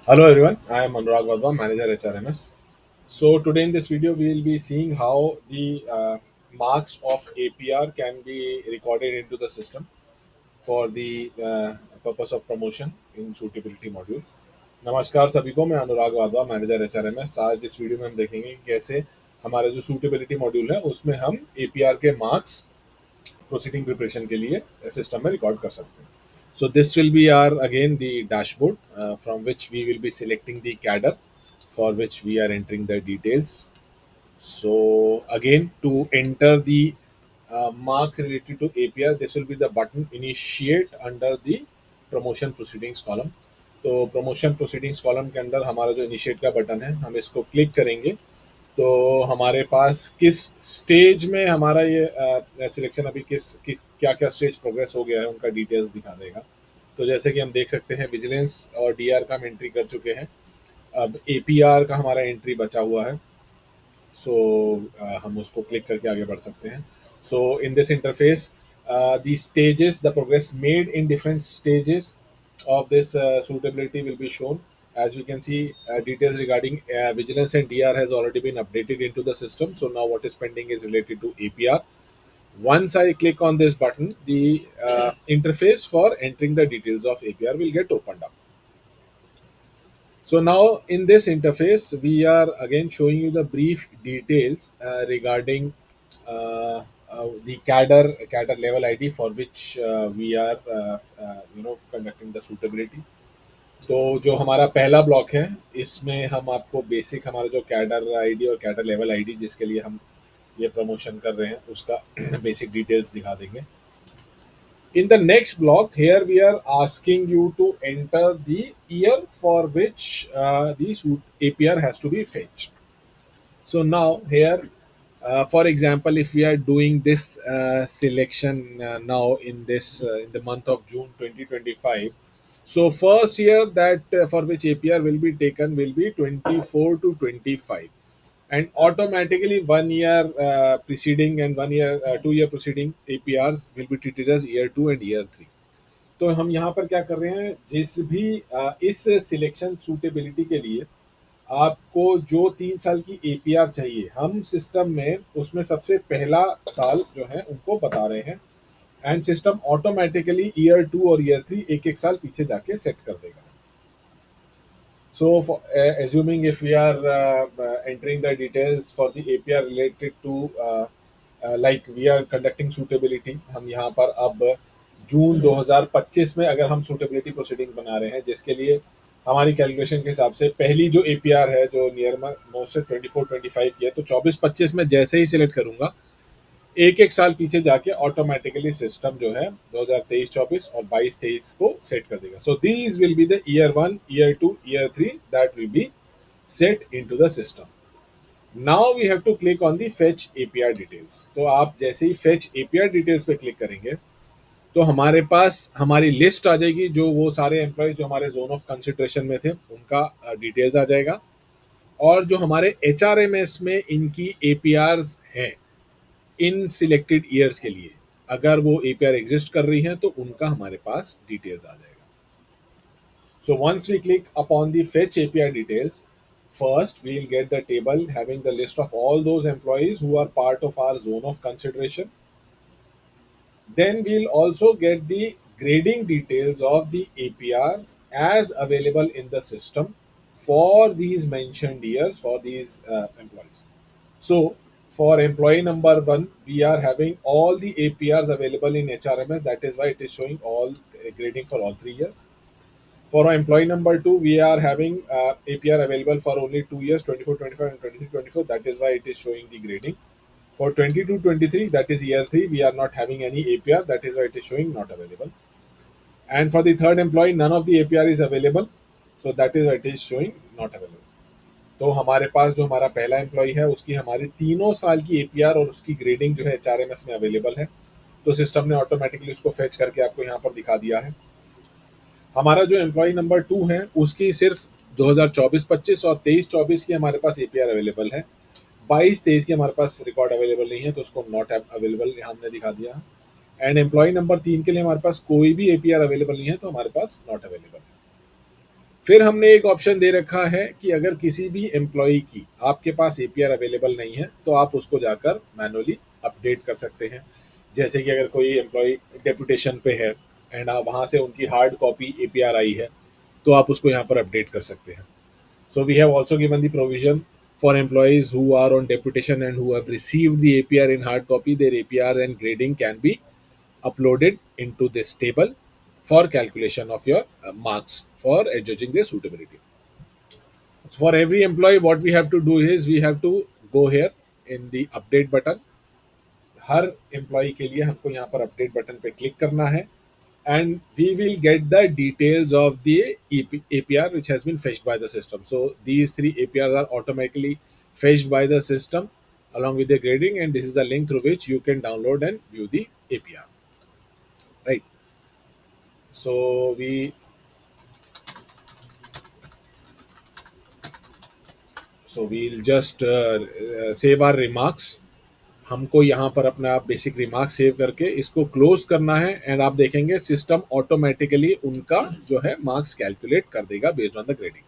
Hello everyone, I am Anurag Vadva, manager HRMS. So today in this video we will be seeing how the marks of APR can be recorded into the system for the purpose of promotion in suitability module. नमस्कार सभी को, मैं अनुराग Wadhwa, manager HRMS। आज इस video में हम देखेंगे कि कैसे हमारा जो सूटेबिलिटी मॉड्यूल है उसमें हम APR के मार्क्स प्रोसीडिंग प्रिपरेशन के लिए सिस्टम में रिकॉर्ड कर सकते हैं। So this will be our again the dashboard from which we will be selecting the cadre for which we are entering the details. So again, to enter the marks related to APR, this will be the button initiate under the promotion proceedings column. तो promotion proceedings column के अंदर हमारा जो initiate का button है हम इसको click करेंगे तो हमारे पास किस स्टेज में हमारा ये सिलेक्शन अभी किस क्या क्या स्टेज प्रोग्रेस हो गया है उनका डिटेल्स दिखा देगा। तो जैसे कि हम देख सकते हैं विजिलेंस और डीआर का हम एंट्री कर चुके हैं। अब एपीआर का हमारा एंट्री बचा हुआ है। सो हम उसको क्लिक करके आगे बढ़ सकते हैं। So in this interface the stages the progress made in different stages of this suitability will be shown. As we can see, details regarding vigilance and DR has already been updated into the system. So now what is pending is related to APR. Once I click on this button, the interface for entering the details of APR will get opened up. So now in this interface, we are again showing you the brief details regarding the cadre level ID for which we are conducting the suitability. तो जो हमारा पहला block है इसमें हम आपको basic हमारा जो कैडर आईडी और कैडर लेवल आईडी जिसके लिए हम ये प्रमोशन कर रहे हैं उसका बेसिक डिटेल्स दिखा देंगे। In the next block, here we are asking you to enter the year for which the suit APR has to be fetched. So now here, for example, if we are doing this selection now in this in the month of June 2025, so first year that for which APR will be taken will be 24 to 25, and automatically 1 year preceding and 1 year 2 year preceding APRs will be treated as year 2 and year 3. तो हम यहाँ पर क्या कर रहे हैं, जिस भी इस सिलेक्शन सूटेबिलिटी के लिए आपको जो 3 साल की एपीआर चाहिए हम सिस्टम में उसमें सबसे पहला साल जो है उनको बता रहे हैं एंड सिस्टम ऑटोमेटिकली ईयर 2 और ईयर 3 एक एक साल पीछे जाके सेट कर देगा। So, assuming if we are entering the details for the APR related to like we are conducting suitability, हम यहाँ पर अब जून 2025 में अगर हम suitability proceeding बना रहे हैं जिसके लिए हमारी कैलकुलेशन के हिसाब से पहली जो APR है जो नियर मोस्ट 24-25 की है, तो 24-25 में जैसे ही सिलेक्ट करूंगा एक एक साल पीछे जाके ऑटोमेटिकली सिस्टम जो है 2023-24 और 22-23 को सेट कर देगा। So these will be the year 1, year 2, year 3 that will be set into the system. Now we have to click on the fetch APR details. तो आप जैसे ही फेच एपीआर डिटेल्स पे क्लिक करेंगे तो हमारे पास हमारी लिस्ट आ जाएगी, जो वो सारे एम्प्लॉयज जो हमारे जोन ऑफ कंसिडरेशन में थे उनका डिटेल्स आ जाएगा, और जो हमारे एचआरएमएस में इनकी एपीआरस हैं इन सिलेक्टेड ईयर्स के लिए अगर वो एपीआर एग्जिस्ट कर रही हैं तो उनका हमारे पास डिटेल्स आ जाएगा। So once we click upon the fetch APR details, first we'll get the table having the list of all those employees who are part of our zone of consideration. Then we'll also get the grading details of the APRs as available in the system for these mentioned years for these employees. So for employee number 1, we are having all the APRs available in HRMS. That is why it is showing all grading for all 3 years. For our employee number 2, we are having APR available for only 2 years, 24-25 and 23-24. That is why it is showing the grading. For 22-23, that is year 3, we are not having any APR. That is why it is showing not available. And for the third employee, none of the APR is available. So that is why it is showing not available. तो हमारे पास जो हमारा पहला employ है उसकी हमारी तीनों साल की एपीआर और उसकी ग्रेडिंग जो है एचआरएमएस में अवेलेबल है, तो सिस्टम ने ऑटोमेटिकली उसको फेच करके आपको यहाँ पर दिखा दिया है। हमारा जो एम्प्लॉय नंबर 2 है उसकी सिर्फ 2024-25 और 23-24 की हमारे पास एपीआर अवेलेबल है, 22-23 की हमारे पास रिकॉर्ड अवेलेबल नहीं है, तो उसको नॉट अवेलेबल हमने दिखा दिया। एंड एम्प्लॉय नंबर 3 के लिए हमारे पास कोई भी एपीआर अवेलेबल नहीं है, तो हमारे पास नॉट अवेलेबल है। फिर हमने एक ऑप्शन दे रखा है कि अगर किसी भी एम्प्लॉय की आपके पास एपीआर अवेलेबल नहीं है तो आप उसको जाकर मैनुअली अपडेट कर सकते हैं। जैसे कि अगर कोई एम्प्लॉय डेपुटेशन पे है एंड वहाँ से उनकी हार्ड कॉपी एपीआर आई है तो आप उसको यहाँ पर अपडेट कर सकते हैं। So we have also given the provision for employees who are on deputation and who have received the APR in hard copy, their APR and grading can be uploaded into this table for calculation of your marks for judging their suitability. So for every employee, what we have to do is we have to go here in the update button. हर employee के लिए हमको यहाँ पर update button पे click करना है and we will get the details of the APR which has been fetched by the system. So these three APRs are automatically fetched by the system along with the grading, and this is the link through which you can download and view the APR. Right. So we'll just save our remarks. हमको यहाँ पर अपना basic remark save करके इसको close करना है and आप देखेंगे सिस्टम ऑटोमेटिकली उनका जो है मार्क्स कैलकुलेट कर देगा based on the grading.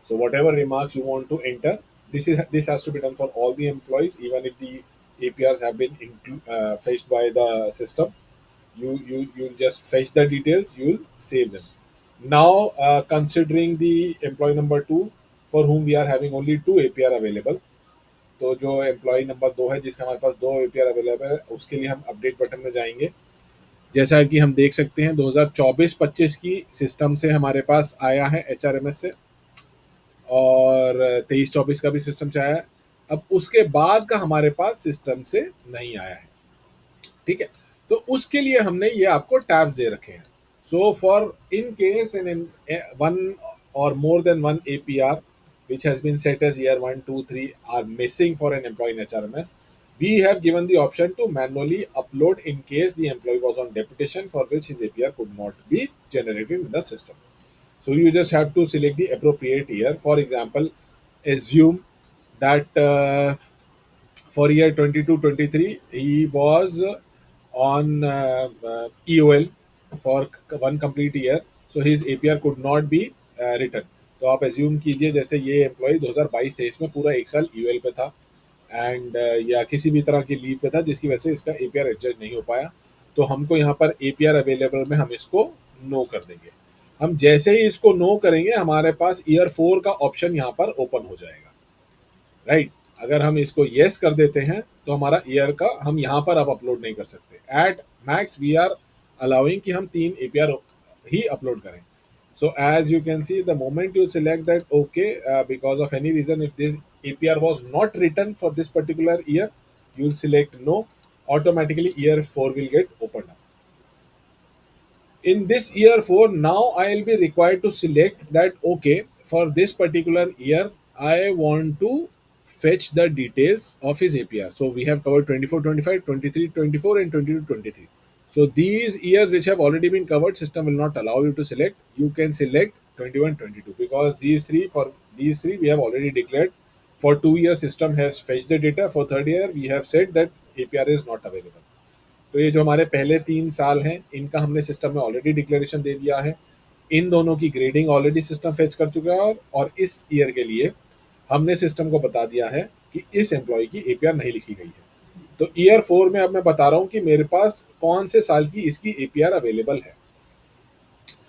So whatever remarks you want to enter, this has to be done for all the employees, even if the APRs have been fetched by the system. You just fetch the details, you'll save them. Now, considering the employee number two, for whom we are having only two APR available, तो जो employ number दो है जिसका हमारे पास दो APR available है उसके लिए हम अपडेट बटन में जाएंगे. जैसा कि हम देख सकते हैं 2024-25 की सिस्टम से हमारे पास आया है एचआरएमएस से और 23-24 का भी सिस्टम से आया है. अब उसके बाद का हमारे पास सिस्टम से नहीं आया है. ठीक है, तो उसके लिए हमने ये आपको टैब्स दे रखे हैं. So for in case in one or more than one एपीआर which has been set as year 1, 2, 3 are missing for an employee in HRMS, we have given the option to manually upload in case the employee was on deputation for which his APR could not be generated in the system. So you just have to select the appropriate year. For example, assume that for year 22-23 he was on EOL for one complete year, so his APR could not be written. तो आप assume कीजिए जैसे ये employ 2022-23 में पूरा एक साल EOL पे था एंड या किसी भी तरह की लीव पे था जिसकी वजह से इसका एपीआर एडजस्ट नहीं हो पाया, तो हमको यहाँ पर एपीआर अवेलेबल में हम इसको नो कर देंगे. हम जैसे ही इसको नो करेंगे हमारे पास ईयर 4 का ऑप्शन यहाँ पर ओपन हो जाएगा. राइट. अगर हम इसको येस कर देते हैं तो हमारा ईयर का हम यहाँ पर अब अपलोड नहीं कर सकते. At max we are allowing कि हम 3 एपीआर ही अपलोड करें. So as you can see, the moment you select that okay, because of any reason if this APR was not written for this particular year, you'll select no. Automatically year 4 will get opened up. In this year 4, now I'll be required to select that okay, for this particular year I want to fetch the details of his APR. So we have covered 24-25, 23-24 and 22-23. So these years which have already been covered, system will not allow you to select. You can select 21-22 because these three we have already declared. For 2 years, system has fetched the data. For third year, we have said that APR is not available. तो ये जो हमारे पहले 3 साल हैं इनका हमने system में ऑलरेडी डिक्लेरेशन दे दिया है. इन दोनों की ग्रेडिंग ऑलरेडी सिस्टम फेच कर चुका है और इस ईयर के लिए हमने सिस्टम को बता दिया है कि इस एम्प्लॉय की एपीआर नहीं लिखी गई है. तो ईयर 4 में अब मैं बता रहा हूँ कि मेरे पास कौन से साल की इसकी एपीआर अवेलेबल है.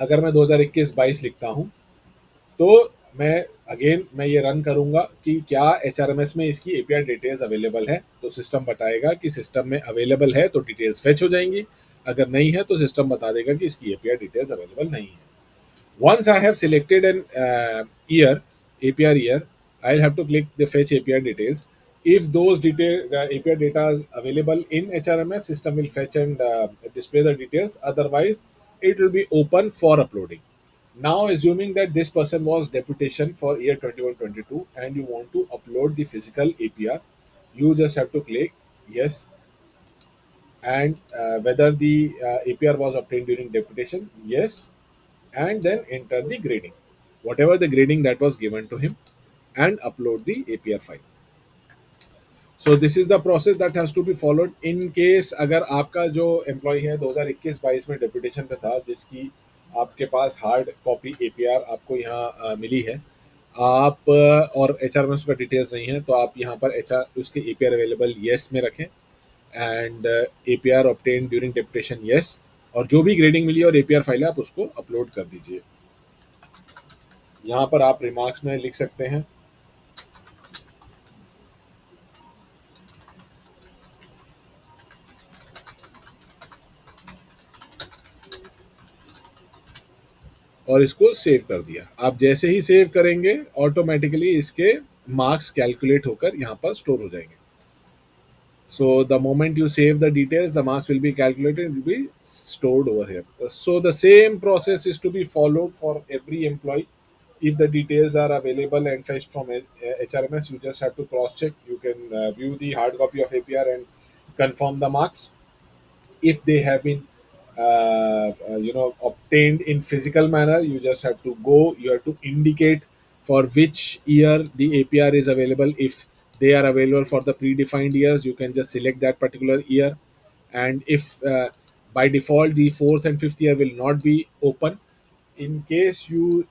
अगर मैं 2021-22 लिखता हूँ तो मैं ये रन करूंगा कि क्या एचआरएमएस में इसकी एपीआर डिटेल्स अवेलेबल है. तो सिस्टम बताएगा कि सिस्टम में अवेलेबल है तो डिटेल्स फेच हो जाएंगी, अगर नहीं है तो सिस्टम बता देगा कि इसकी एपीआर डिटेल्स अवेलेबल नहीं है. Once I have selected an year, APR year, I'll have to click the fetch APR details. If those APR data is available in HRMS, system will fetch and display the details. Otherwise, it will be open for uploading. Now, assuming that this person was deputation for year 21-22 and you want to upload the physical APR, you just have to click yes and whether the APR was obtained during deputation, yes, and then enter the grading, whatever the grading that was given to him, and upload the APR file. So this is the process that has to be followed in case अगर आपका जो employ है 2021-22 में deputation पे था जिसकी आपके पास hard copy APR आपको यहाँ मिली है। आप और एच आर में उसका डिटेल्स नहीं है, तो आप यहाँ पर एच आर उसके एपीआर अवेलेबल येस में रखें, and APR obtain during deputation yes, और जो भी ग्रेडिंग मिली और एपीआर फाइल है आप उसको अपलोड कर दीजिए। यहाँ पर आप रिमार्क्स में लिख सकते हैं और इसको सेव कर दिया। आप जैसे ही सेव करेंगे ऑटोमेटिकली इसके मार्क्स कैलकुलेट होकर यहाँ पर स्टोर हो जाएंगे। So the moment you save the details, the marks will be calculated, will be stored over here. So the same process is to be followed for every employee. If the details are available and fetched from HRMS, you just have to cross check. You can view the hard copy of APR and confirm the marks. If they have been obtained in physical manner, you just have to go, you have to indicate for which year the APR is available. If they are available for the predefined years, you can just select that particular year. And if by default the fourth and fifth year will not be open, in case you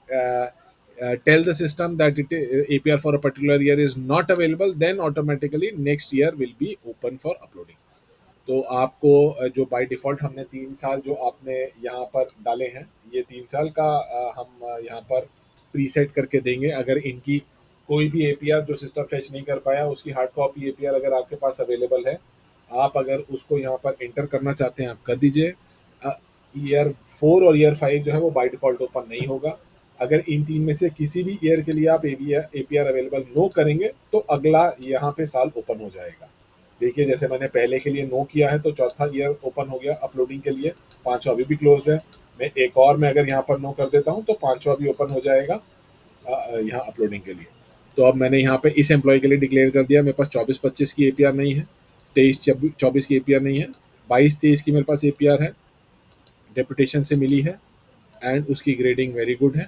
tell the system that APR for a particular year is not available, then automatically next year will be open for uploading. तो आपको जो by default हमने 3 साल जो आपने यहाँ पर डाले हैं, ये 3 साल का हम यहाँ पर प्रीसेट करके देंगे। अगर इनकी कोई भी एपीआर जो सिस्टम फेच नहीं कर पाया, उसकी हार्ड कॉपी एपीआर अगर आपके पास अवेलेबल है, आप अगर उसको यहाँ पर एंटर करना चाहते हैं, आप कर दीजिए। ईयर 4 और ईयर 5 जो है वो बाय डिफ़ॉल्ट ओपन नहीं होगा। अगर इन 3 में से किसी भी ईयर के लिए आप एपीआर अवेलेबल नो करेंगे, तो अगला यहाँ पे साल ओपन हो जाएगा। देखिए जैसे मैंने पहले के लिए नो किया है, तो चौथा ईयर ओपन हो गया अपलोडिंग के लिए, पांचवा अभी भी क्लोज है। मैं एक और मैं अगर यहाँ पर नो कर देता हूँ तो पांचवा भी ओपन हो जाएगा यहाँ अपलोडिंग के लिए। तो अब मैंने यहाँ पे इस एम्प्लॉय के लिए डिक्लेयर कर दिया, मेरे पास 24-25 की एपीआर नहीं है, 23-24 की एपीआर नहीं है, 22-23 की मेरे पास एपीआर है, डेपुटेशन से मिली है, एंड उसकी ग्रेडिंग वेरी गुड है।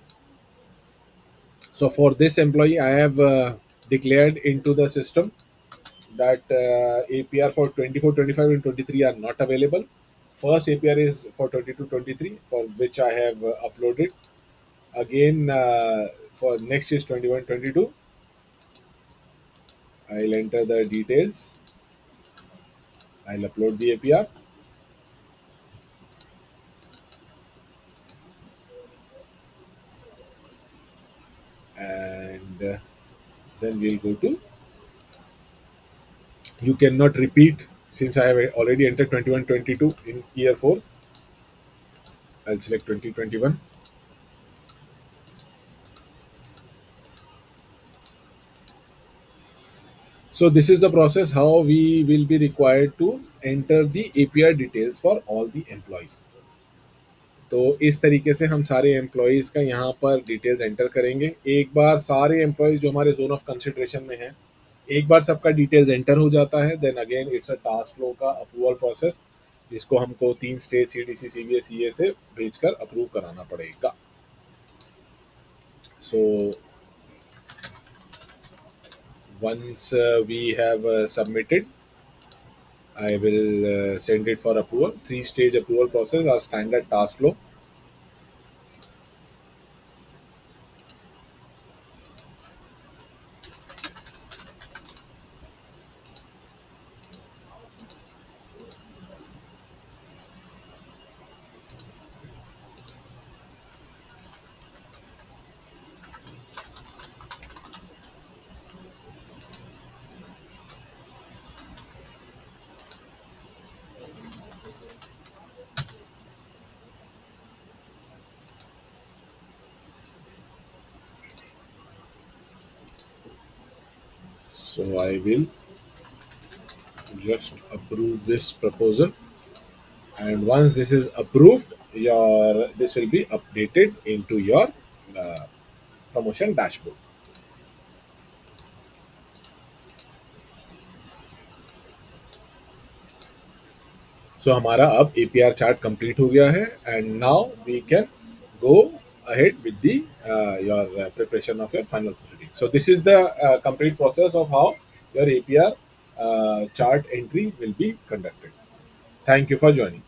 So for this employ I have declared into the system that APR for 24, 25, and 23 are not available. First APR is for 22, 23, for which I have uploaded. Again, for next is 21, 22. I'll enter the details. I'll upload the APR. And then we'll go to, you cannot repeat since I have already entered 21, 22 in year 4. I'll select 2021. So this is the process how we will be required to enter the APR details for all the employee. तो इस तरीके से हम सारे employees का यहाँ पर details enter करेंगे। एक बार सारे एम्प्लॉयज़ जो हमारे जोन ऑफ कंसिडरेशन में हैं, एक बार सबका डिटेल्स एंटर हो जाता है, then again it's a task flow का अप्रूवल प्रोसेस, जिसको हमको 3 स्टेट सीडीसी सीबीएस सीए से भेजकर अप्रूव कराना पड़ेगा। सो once we have submitted, I will send it for approval. 3-stage approval process, our standard task flow. So I will just approve this proposal, and once this is approved, your this will be updated into your uh, promotion dashboard. So हमारा अब APR chart complete हो गया है, and now we can go ahead with the your preparation of your final proceeding. So this is the complete process of how your APR chart entry will be conducted. Thank you for joining.